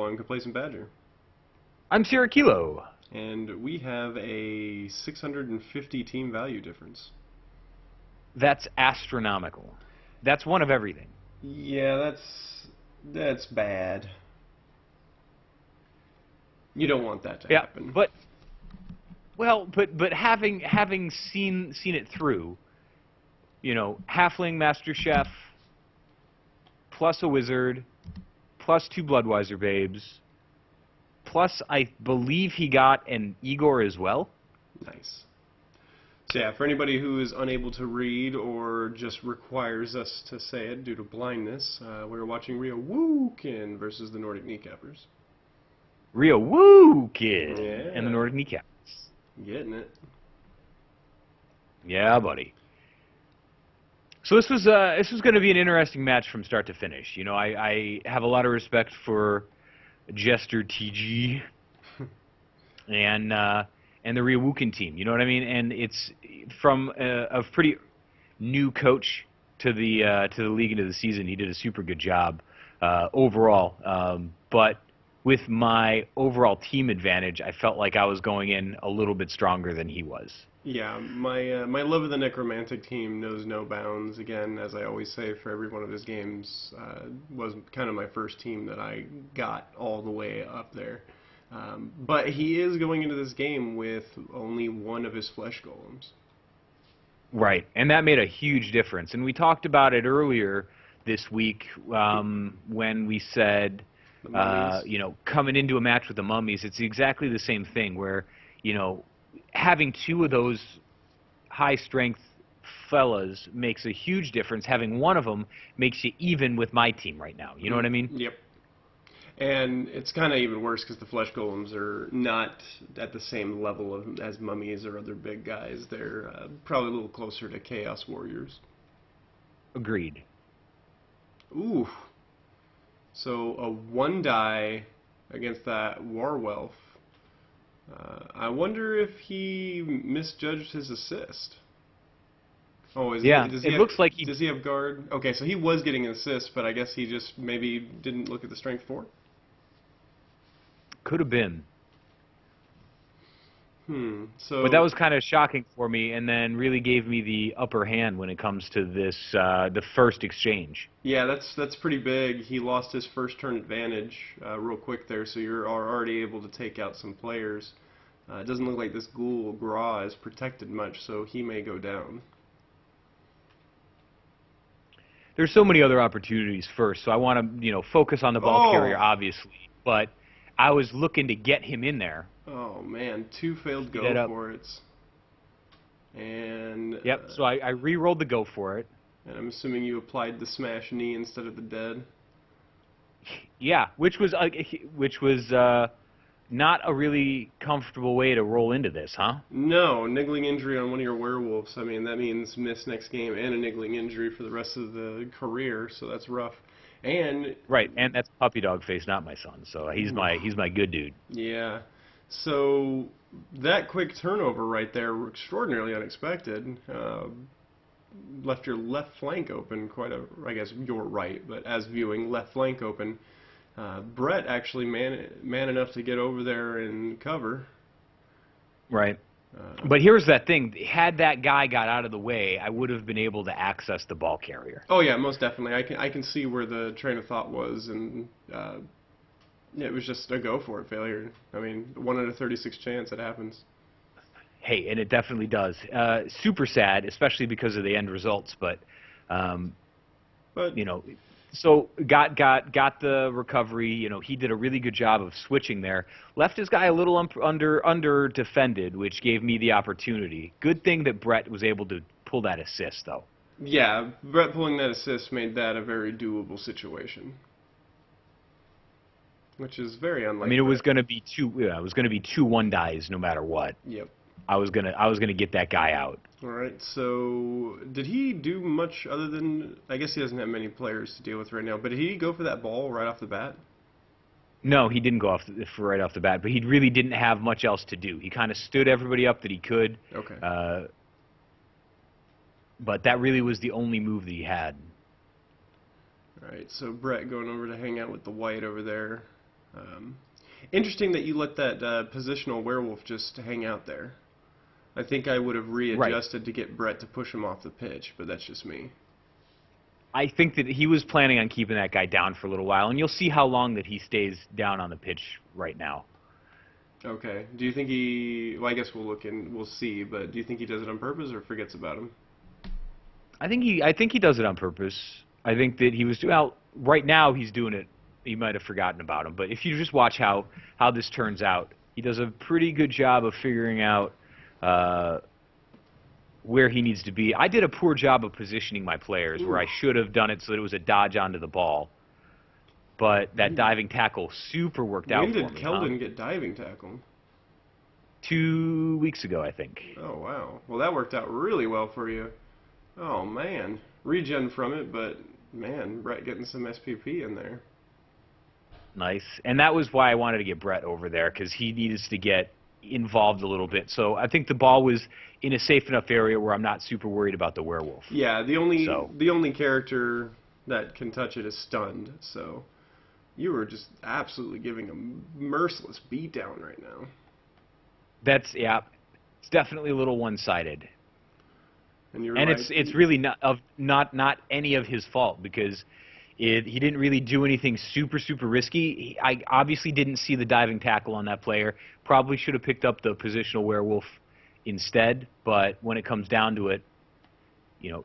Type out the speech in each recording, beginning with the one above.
I'm Complacent Badger. I'm Syracilo. And we have a 650 team value difference. That's astronomical. That's one of everything. Yeah, that's bad. You don't want that to happen. But having seen it through, you know, Halfling Master Chef plus a wizard plus 2 Bloodweiser babes plus I believe he got an Igor as well. Nice. So yeah, for anybody who is unable to read or just requires us to say it due to blindness, we're watching Re-AWOOO-ken versus the Nordic Kneecappers. Re-AWOOO-ken and the Nordic Kneecappers. Getting it. Yeah, buddy. So this was going to be an interesting match from start to finish. You know, I have a lot of respect for Jester TG and the Re-AWOOO-ken team. You know what I mean? And it's from a pretty new coach to the league into the season. He did a super good job overall. But with my overall team advantage, I felt like I was going in a little bit stronger than he was. Yeah, my love of the Necromantic team knows no bounds. Again, as I always say for every one of his games, was kind of my first team that I got all the way up there. But he is going into this game with only one of his flesh golems. Right, and that made a huge difference. And we talked about it earlier this week when we said, you know, coming into a match with the mummies, it's exactly the same thing where, you know, having 2 of those high-strength fellas makes a huge difference. Having one of them makes you even with my team right now. You know what I mean? Yep. And it's kind of even worse because the flesh golems are not at the same level as mummies or other big guys. They're probably a little closer to chaos warriors. Agreed. Ooh. So a 1 die against that Warwelf. I wonder if he misjudged his assist. Oh, looks like he... Does he have guard? Okay, so he was getting an assist, but I guess he just maybe didn't look at the strength 4? Could have been. So, but that was kind of shocking for me, and then really gave me the upper hand when it comes to this the first exchange. Yeah, that's pretty big. He lost his first turn advantage real quick there, so you're already able to take out some players. It doesn't look like this Ghoul Gra is protected much, so he may go down. There's so many other opportunities first, so I want to, you know, focus on the ball carrier, obviously. But I was looking to get him in there. Oh man, 2 failed go for it. And yep. So I re-rolled the go for it. And I'm assuming you applied the smash knee instead of the dead. Yeah, which was not a really comfortable way to roll into this, huh? No, niggling injury on one of your werewolves. I mean, that means miss next game and a niggling injury for the rest of the career, so that's rough. And right, and that's puppy dog face, not my son. So he's my good dude. Yeah. So that quick turnover right there, extraordinarily unexpected. Left your left flank open, I guess your right, but as viewing, left flank open. Brett actually man enough to get over there and cover. Right. But here's that thing. Had that guy got out of the way, I would have been able to access the ball carrier. Oh yeah, most definitely. I can see where the train of thought was, and it was just a go for it failure. I mean, 1 out of 36 chance it happens. Hey, and it definitely does. Super sad, especially because of the end results. But you know, so got the recovery. You know, he did a really good job of switching there. Left his guy a little under defended, which gave me the opportunity. Good thing that Brett was able to pull that assist, though. Yeah, Brett pulling that assist made that a very doable situation, which is very unlikely. I mean, it was going to be two 1 dies no matter what. Yep. I was gonna get that guy out. All right. So did he do much other than? I guess he doesn't have many players to deal with right now. But did he go for that ball right off the bat? No, he didn't go right off the bat. But he really didn't have much else to do. He kind of stood everybody up that he could. Okay. But that really was the only move that he had. All right. So Brett going over to hang out with the white over there. Um, Interesting that you let that positional werewolf just hang out there. I think I would have Right. readjusted to get Brett to push him off the pitch, but that's just me. I think that he was planning on keeping that guy down for a little while, and you'll see how long that he stays down on the pitch right now. Okay. Do you think he? Well, I guess we'll see. But do you think he does it on purpose or forgets about him? I think he does it on purpose. I think that he was well. Right now, he's doing it. He might have forgotten about him, but if you just watch how this turns out, he does a pretty good job of figuring out uh, where he needs to be. I did a poor job of positioning my players where Ooh. I should have done it so that it was a dodge onto the ball. But that When, diving tackle super worked out when for did me, huh? Keldon get diving tackled? 2 weeks ago, I think. Oh wow. Well, that worked out really well for you. Oh man, regen from it, but man, Brett getting some SPP in there. Nice. And that was why I wanted to get Brett over there, because he needs to get involved a little bit. So I think the ball was in a safe enough area where I'm not super worried about the werewolf. Yeah, So the only character that can touch it is stunned. So you were just absolutely giving a merciless beatdown right now. yeah, it's definitely a little one-sided. And you were And like, it's really not any of his fault, because he didn't really do anything super risky. I obviously didn't see the diving tackle on that player. Probably should have picked up the positional werewolf instead. But when it comes down to it,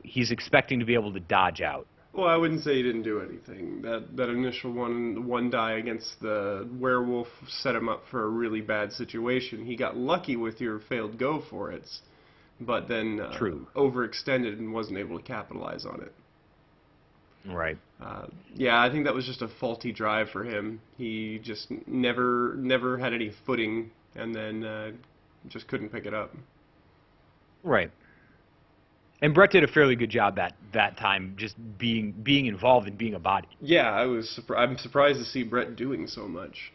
he's expecting to be able to dodge out. well, I wouldn't say he didn't do anything. That initial one die against the werewolf set him up for a really bad situation. He got lucky with your failed go for it, but then True. overextended and wasn't able to capitalize on it. Right. Yeah, I think that was just a faulty drive for him. He just never had any footing, and then just couldn't pick it up. Right. And Brett did a fairly good job that time, just being involved and being a body. Yeah, I'm surprised to see Brett doing so much.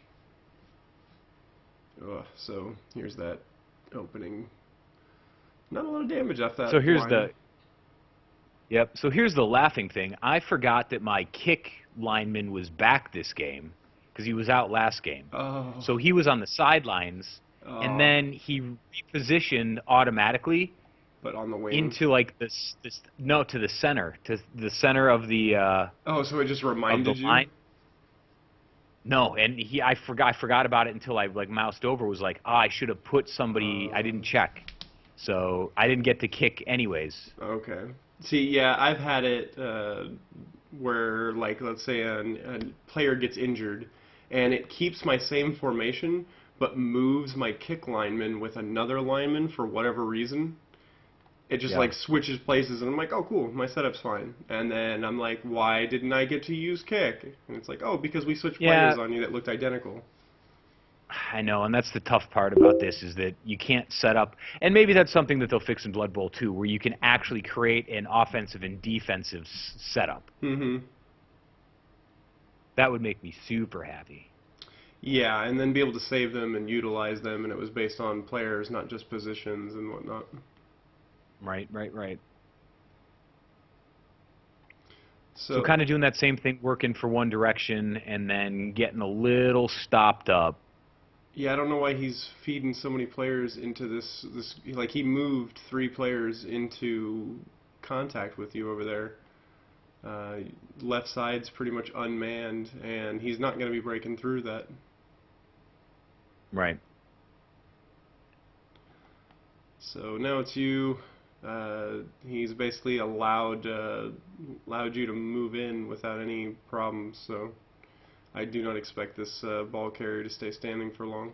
Ugh, so here's that opening. Not a lot of damage off that So here's line. the Yep. So here's the laughing thing. I forgot that my kick lineman was back this game because he was out last game. Oh, So he was on the sidelines, and oh, then he repositioned automatically but on the wing. into like this no, to the center of Oh, so it just the reminded you? line. No, and I forgot about it until I like moused over. Was like, I should have put somebody. I didn't check, so I didn't get to kick anyways. Okay. See, yeah, I've had it where, like, let's say a player gets injured, and it keeps my same formation, but moves my kick lineman with another lineman for whatever reason. It just Yeah. like switches places, and I'm like, oh, cool, my setup's fine. And then I'm like, why didn't I get to use kick? And it's like, oh, because we switched Yeah, players on you that looked identical. I know, and that's the tough part about this is that you can't set up, and maybe that's something that they'll fix in Blood Bowl too, where you can actually create an offensive and defensive setup. Mm-hmm. That would make me super happy. Yeah, and then be able to save them and utilize them, and it was based on players, not just positions and whatnot. Right. So So, kind of doing that same thing, working for one direction, and then getting a little stopped up. yeah, I don't know why he's feeding so many players into this like he moved 3 players into contact with you over there. Uh, Left side's pretty much unmanned, and he's not going to be breaking through that. Right. So now it's you. He's basically allowed you to move in without any problems. So I do not expect this ball carrier to stay standing for long.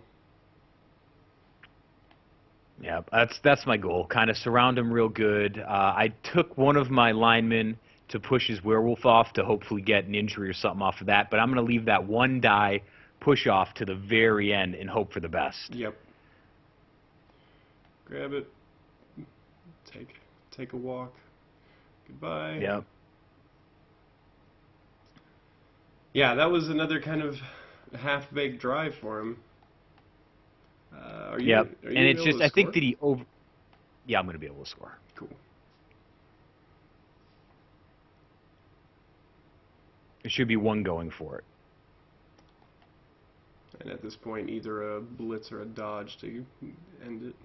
Yeah, that's my goal. Kind of surround him real good. I took one of my linemen to push his werewolf off to hopefully get an injury or something off of that. But I'm going to leave that one die push off to the very end and hope for the best. Yep. Grab it. Take a walk. Goodbye. Yep. Yeah, that was another kind of half-baked drive for him. Are you Yep. are And you it's able just to I think score? that he over. Yeah, I'm going to be able to score. Cool. There should be one going for it. And at this point, either a blitz or a dodge to end it.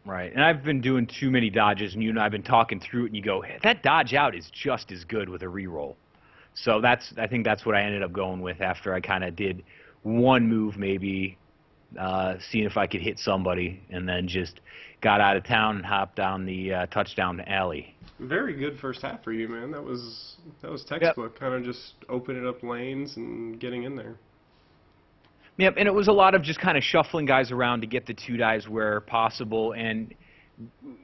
Right, and I've been doing too many dodges, and you and I have been talking through it, and you go, hey, that dodge out is just as good with a reroll. So I think that's what I ended up going with after I kind of did one move maybe, seeing if I could hit somebody, and then just got out of town and hopped down the touchdown alley. Very good first half for you, man. That was textbook. Yep. Kind of just opening up lanes and getting in there. Yep, and it was a lot of just kind of shuffling guys around to get the 2 dies where possible, and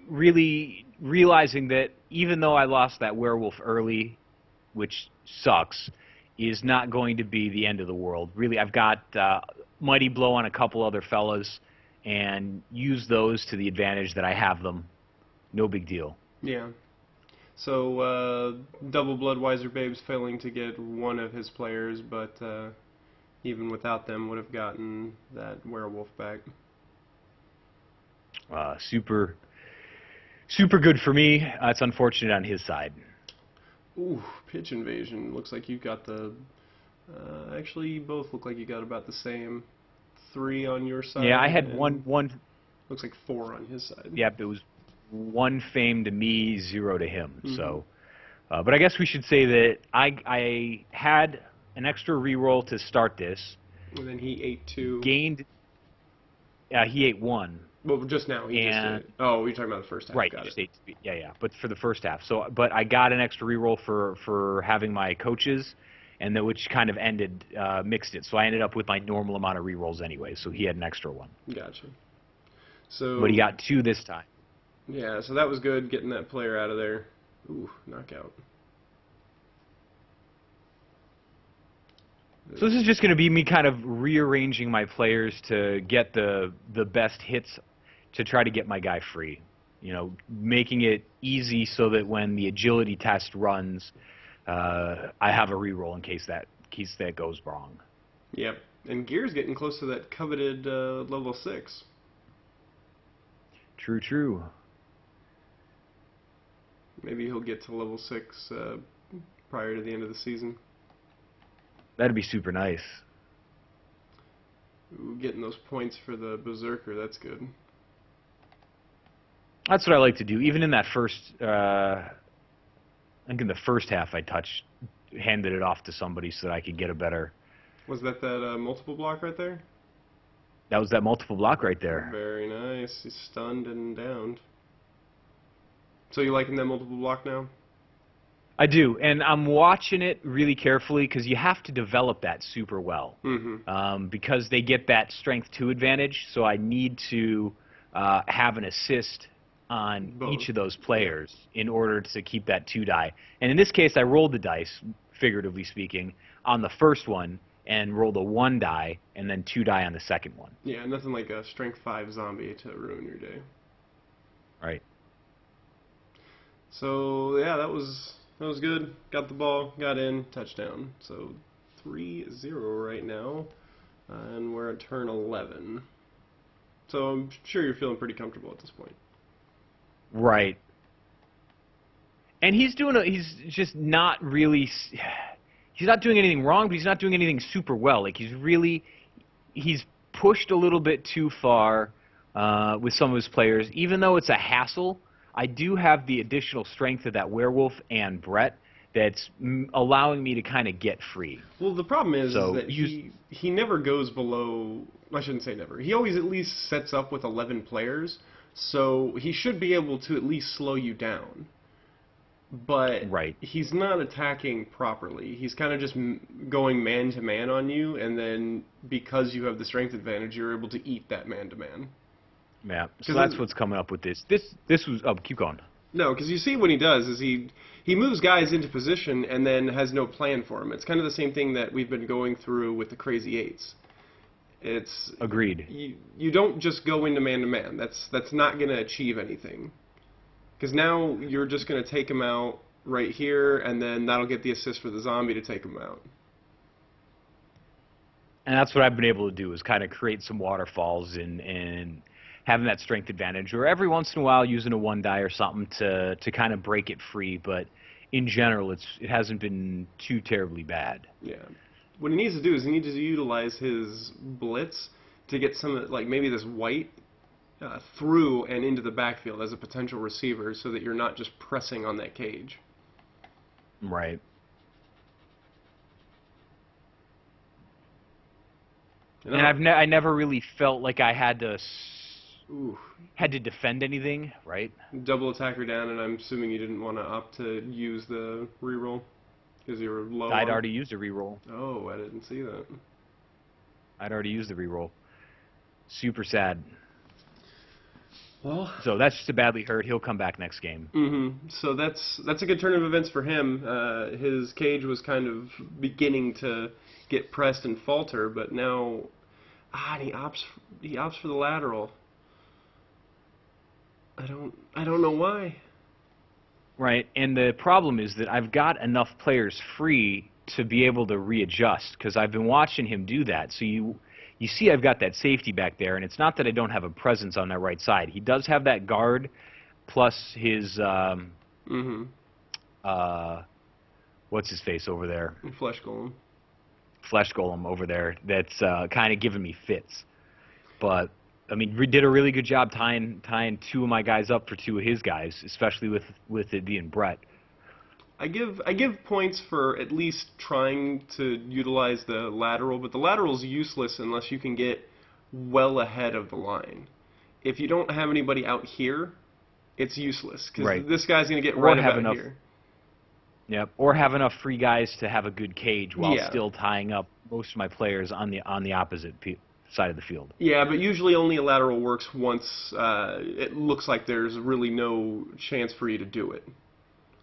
really realizing that even though I lost that werewolf early, which sucks, is not going to be the end of the world. Really, I've got Mighty Blow on a couple other fellas, and use those to the advantage that I have them. No big deal. Yeah. So, Double Bloodweiser Babe's failing to get one of his players, but even without them would have gotten that werewolf back. Super good for me. It's unfortunate on his side. Ooh, pitch invasion. Looks like you got the... actually, you both look like you got about the same. 3 on your side. Yeah, I had one. Looks like 4 on his side. Yep, it was 1 fame to me, 0 to him. Mm-hmm. So, but I guess we should say that I had an extra reroll to start this. And then he ate 2. Gained. He ate 1. Well, just now he just ate. Oh, you're talking about the first half. Right. Got it. Ate, yeah. But for the first half. So, but I got an extra reroll for having my coaches, and which kind of mixed it. So I ended up with my normal amount of rerolls anyway. So he had an extra 1. Gotcha. So. But he got 2 this time. Yeah. So that was good, getting that player out of there. Ooh, knockout. So this is just going to be me kind of rearranging my players to get the best hits to try to get my guy free. You know, making it easy so that when the agility test runs, I have a reroll in case that goes wrong. Yep. And Gear's getting close to that coveted level 6. True. Maybe he'll get to level 6 prior to the end of the season. That'd be super nice. Ooh, getting those points for the Berserker, that's good. That's what I like to do. Even in that first, I think in the first half I handed it off to somebody so that I could get a better... Was that multiple block right there? That was that multiple block right there. Very nice. He's stunned and downed. So you liking that multiple block now? I do, and I'm watching it really carefully because you have to develop that super well. Mm-hmm. Because they get that strength 2 advantage, so I need to have an assist on each of those players in order to keep that 2 die. And in this case, I rolled the dice, figuratively speaking, on the first one and rolled a 1 die and then 2 die on the second one. Yeah, nothing like a strength 5 zombie to ruin your day. Right. So yeah, that was good. Got the ball, got in, touchdown. So 3-0 right now, and we're at turn 11. So I'm sure you're feeling pretty comfortable at this point. Right. And he's just not really, he's not doing anything wrong, but he's not doing anything super well. Like he's pushed a little bit too far with some of his players. Even though it's a hassle, I do have the additional strength of that werewolf and Brett that's allowing me to kind of get free. Well, the problem is that he never goes below, I shouldn't say never, he always at least sets up with 11 players, so he should be able to at least slow you down. But he's not attacking properly. He's kind of just going man-to-man on you, and then because you have the strength advantage, you're able to eat that man-to-man. Yeah, so that's what's coming up with this. This was, keep going. No, because you see what he does is he moves guys into position and then has no plan for them. It's kind of the same thing that we've been going through with the Crazy 8s. It's agreed. You don't just go into man-to-man. That's not going to achieve anything. Because now you're just going to take him out right here, and then that'll get the assist for the zombie to take him out. And that's what I've been able to do is kind of create some waterfalls and having that strength advantage, or every once in a while using a 1 die or something to kind of break it free. But in general, it hasn't been too terribly bad. Yeah. what he needs to do is he needs to utilize his blitz to get some, like maybe this white through and into the backfield as a potential receiver, so that you're not just pressing on that cage. Right. And I never really felt like I had to Ooh. defend anything, right? Double attacker down, and I'm assuming you didn't want to opt to use the reroll because you were low. I'd already used a reroll. Oh, I didn't see that. I'd already used the reroll. Super sad. Well, so that's just a badly hurt. He'll come back next game. Mm-hmm. So that's a good turn of events for him. His cage was kind of beginning to get pressed and falter, but now, and he opts for the lateral. I don't know why. Right, and the problem is that I've got enough players free to be able to readjust, because I've been watching him do that. So you see I've got that safety back there, and it's not that I don't have a presence on that right side. He does have that guard, plus his, what's his face over there? Flesh Golem. Flesh Golem over there that's kind of giving me fits. But, I mean, did a really good job tying two of my guys up for two of his guys, especially with it being Brett. I give points for at least trying to utilize the lateral, but the lateral's useless unless you can get well ahead of the line. If you don't have anybody out here, it's useless, because this guy's going to get right about here. Yep, or have enough free guys to have a good cage while still tying up most of my players on the opposite side of the field. Yeah, but usually only a lateral works once it looks like there's really no chance for you to do it.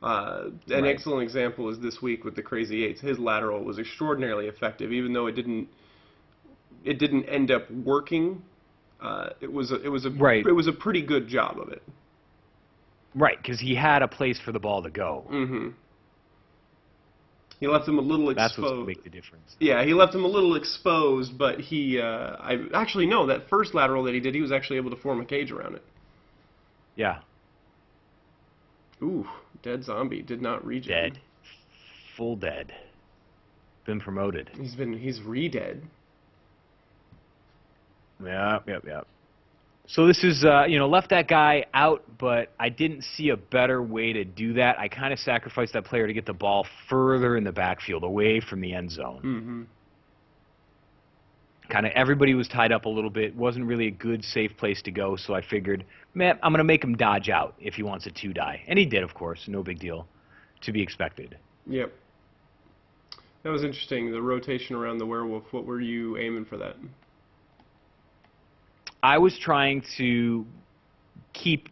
An excellent example is this week with the Crazy Eights. His lateral was extraordinarily effective, even though it didn't end up working. It was a pretty good job of it. Right, because he had a place for the ball to go. Mm-hmm. He left him a little exposed. That's what's going to make the difference. Yeah, he left him a little exposed, but that first lateral that he did, he was actually able to form a cage around it. Yeah. Ooh, dead zombie. Did not regen. Dead. Full dead. Been promoted. He's re-dead. Yep. So this is, left that guy out, but I didn't see a better way to do that. I kind of sacrificed that player to get the ball further in the backfield, away from the end zone. Mm-hmm. Kind of everybody was tied up a little bit. Wasn't really a good, safe place to go, so I figured, man, I'm going to make him dodge out if he wants a 2-die. And he did, of course. No big deal. To be expected. Yep. That was interesting, the rotation around the werewolf. What were you aiming for that? I was trying to keep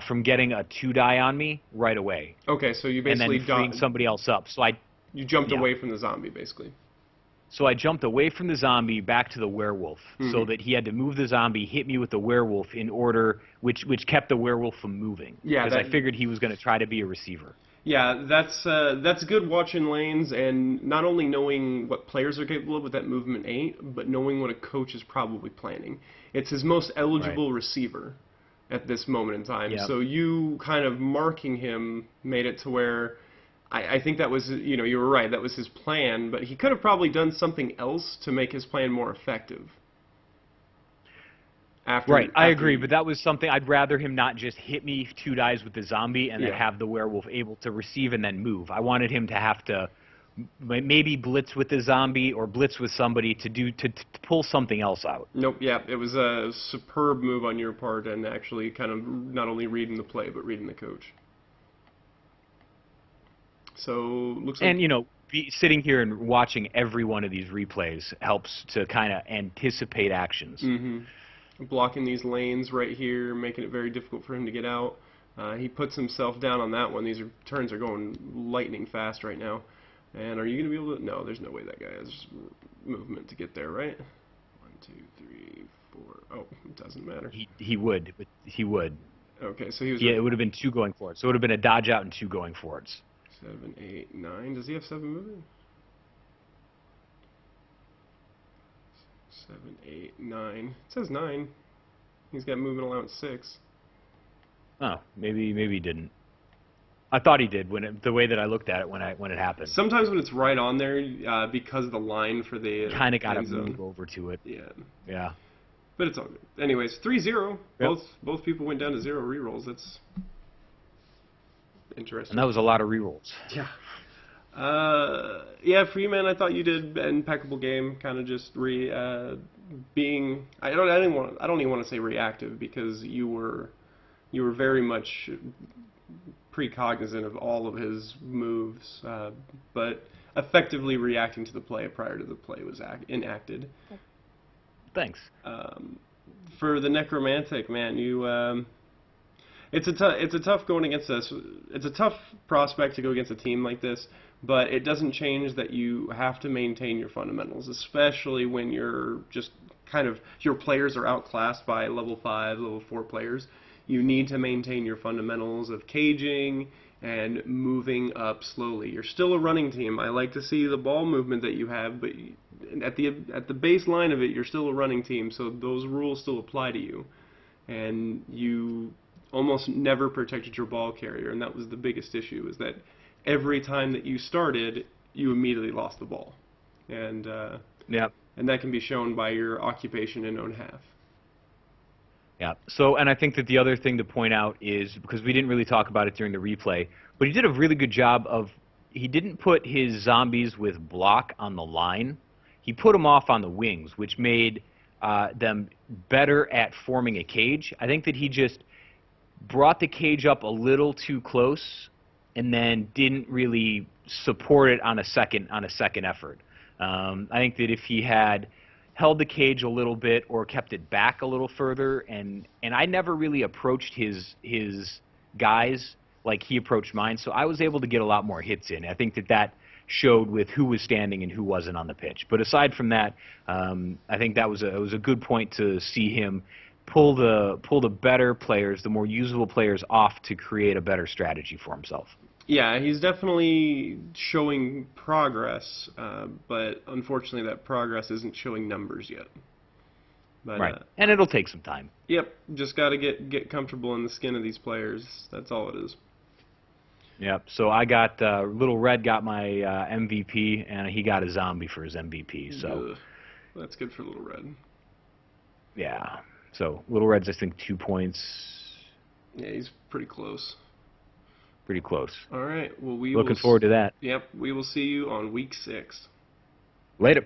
from getting a 2-die on me right away. Okay, so you basically and then freeing somebody else up. So you jumped away from the zombie, basically. So I jumped away from the zombie back to the werewolf, so that he had to move the zombie, hit me with the werewolf in order, which kept the werewolf from moving. Yeah, because I figured he was going to try to be a receiver. Yeah, that's good watching lanes, and not only knowing what players are capable of with that movement 8, but knowing what a coach is probably planning. It's his most eligible receiver at this moment in time. Yep. So you kind of marking him made it to where I think that was, you were right, that was his plan, but he could have probably done something else to make his plan more effective. After I agree, but that was something I'd rather him not just hit me 2-dies with the zombie and then have the werewolf able to receive and then move. I wanted him to have to maybe blitz with the zombie or blitz with somebody to pull something else out. Nope, yeah, it was a superb move on your part, and actually kind of not only reading the play but reading the coach. So looks like, and sitting here and watching every one of these replays helps to kind of anticipate actions. Mm-hmm. Blocking these lanes right here, making it very difficult for him to get out. He puts himself down on that one. These turns are going lightning fast right now. And are you going to be able to... No, there's no way that guy has movement to get there, right? 1, 2, 3, 4... Oh, it doesn't matter. He would. He would. Okay, so he was... Yeah, it would have been 2 going forward. So it would have been a dodge out and 2 going forwards. 7, 8, 9. Does he have 7 movement? 7, 8, 9. It says 9. He's got movement allowance 6. Oh, maybe he didn't. I thought he did the way that I looked at it when it happened. Sometimes when it's right on there, because of the line for the Kind of got to end zone. move over to it. Yeah. Yeah. But it's all good. Anyways, 3-0. Yep. Both people went down to 0 rerolls. That's interesting. And that was a lot of rerolls. Yeah. Yeah, Freeman, I thought you did an impeccable game. Kind of just being. I don't even want to say reactive, because you were very much precognizant of all of his moves, but effectively reacting to the play prior to the play was enacted. Thanks. For the Necromantic, man, it's a tough going against us. It's a tough prospect to go against a team like this, but it doesn't change that you have to maintain your fundamentals, especially when you're just your players are outclassed by level 5, level 4 players. You need to maintain your fundamentals of caging and moving up slowly. You're still a running team. I like to see the ball movement that you have, but at the baseline of it, you're still a running team, so those rules still apply to you. And you almost never protected your ball carrier, and that was the biggest issue, is that every time that you started, you immediately lost the ball. And and that can be shown by your occupation in own half. Yeah. So, and I think that the other thing to point out is, because we didn't really talk about it during the replay, but he did a really good job of, he didn't put his zombies with block on the line. He put them off on the wings, which made them better at forming a cage. I think that he just brought the cage up a little too close and then didn't really support it on a second effort. I think that if he had held the cage a little bit or kept it back a little further, and I never really approached his guys like he approached mine, so I was able to get a lot more hits in. I think that showed with who was standing and who wasn't on the pitch. But aside from that, I think it was a good point to see him pull the better players, the more usable players off to create a better strategy for himself. Yeah, he's definitely showing progress, but unfortunately that progress isn't showing numbers yet. But, right, and it'll take some time. Yep, just got to get comfortable in the skin of these players. That's all it is. Yep, so I got, Little Red got my MVP, and he got a zombie for his MVP, so. Ugh. That's good for Little Red. Yeah, so Little Red's, I think, 2 points. Yeah, he's pretty close. Pretty close. All right. Well, Looking forward to that. Yep. We will see you on week 6. Later.